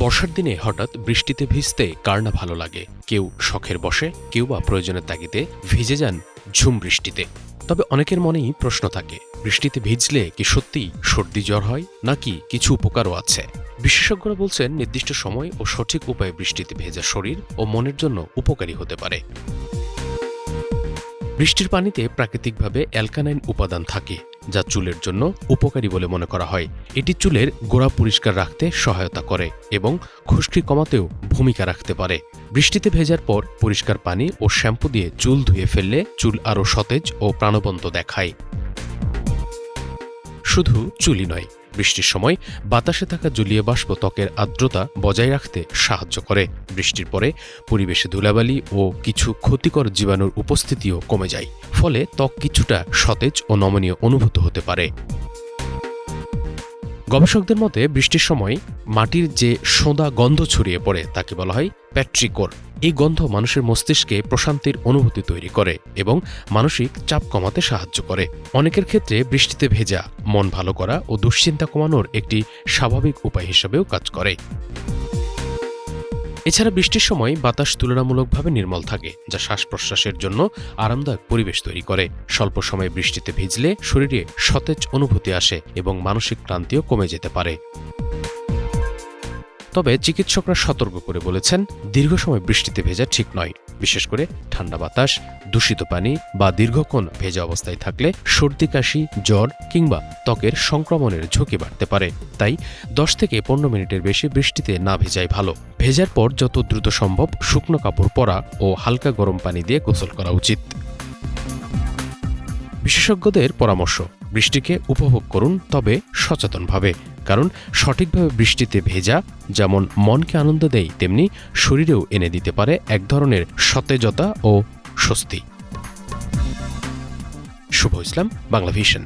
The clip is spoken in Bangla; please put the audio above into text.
বর্ষার দিনে হঠাৎ বৃষ্টিতে ভিজতে কার না ভালো লাগে। কেউ শখের বশে, কেউ বা প্রয়োজনের তাগিদে ভিজে যান ঝুম বৃষ্টিতে। তবে অনেকের মনেই প্রশ্ন থাকে, বৃষ্টিতে ভিজলে কি সত্যিই সর্দি জ্বর হয়, নাকি কিছু উপকারও আছে? বিশেষজ্ঞরা বলছেন, নির্দিষ্ট সময় ও সঠিক উপায়ে বৃষ্টিতে ভেজা শরীর ও মনের জন্য উপকারী হতে পারে। বৃষ্টির পানিতে প্রাকৃতিকভাবে অ্যালকানাইন উপাদান থাকে, যা চুলের জন্য উপকারী বলে মনে করা হয়। এটি চুলের গোড়া পরিষ্কার রাখতে সহায়তা করে এবং খুশকি কমাতেও ভূমিকা রাখতে পারে। বৃষ্টিতে ভেজার পর পরিষ্কার পানি ও শ্যাম্পু দিয়ে চুল ধুয়ে ফেললে চুল আরও সতেজ ও প্রাণবন্ত দেখায়। শুধু চুলই নয়, বৃষ্টির সময় বাতাসে থাকা জলীয় বাষ্প ত্বকের আর্দ্রতা বজায় রাখতে সাহায্য করে। বৃষ্টির পরে পরিবেশে ধুলাবালি ও কিছু ক্ষতিকর জীবাণুর উপস্থিতিও কমে যায়, ফলে ত্বক কিছুটা সতেজ ও নমনীয় অনুভূত হতে পারে। গবেষকদের মতে, বৃষ্টির সময় মাটির যে সোঁদা গন্ধ ছড়িয়ে পড়ে তাকে বলা হয় প্যাট্রিকোর। এই গন্ধ মানুষের মস্তিষ্কে প্রশান্তির অনুভূতি তৈরি করে এবং মানসিক চাপ কমাতে সাহায্য করে। অনেকের ক্ষেত্রে বৃষ্টিতে ভেজা মন ভালো করা ও দুশ্চিন্তা কমানোর একটি স্বাভাবিক উপায় হিসেবেও কাজ করে। এছাড়া বৃষ্টির সময় বাতাস তুলনামূলকভাবে নির্মল থাকে, যা শ্বাস প্রশ্বাসের জন্য আরামদায়ক পরিবেশ তৈরি করে। স্বল্প সময়ে বৃষ্টিতে ভিজলে শরীরে সতেজ অনুভূতি আসে এবং মানসিক ক্লান্তিও কমে যেতে পারে। তবে চিকিৎসকরা সতর্ক করে বলেছেন, দীর্ঘ সময় বৃষ্টিতে ভেজা ঠিক নয়। বিশেষ করে ঠান্ডা বাতাস, দূষিত পানি বা দীর্ঘক্ষণ ভেজা অবস্থায় থাকলে সর্দি, কাশি, জ্বর কিংবা ত্বকের সংক্রমণের ঝুঁকি বাড়তে পারে। তাই 10 থেকে 15 মিনিটের বেশি বৃষ্টিতে না ভেজাই ভালো। ভেজার পর যত দ্রুত সম্ভব শুকনো কাপড় পরা ও হালকা গরম পানি দিয়ে গোসল করা উচিত। বিশেষজ্ঞদের পরামর্শ, বৃষ্টিকে উপভোগ করুন, তবে সচেতনভাবে। কারণ সঠিকভাবে বৃষ্টিতে ভেজা যেমন মনকে আনন্দ দেয়, তেমনি শরীরেও এনে দিতে পারে এক ধরনের সতেজতা ও স্বস্তি। শুভ ইসলাম, বাংলা ভিশন।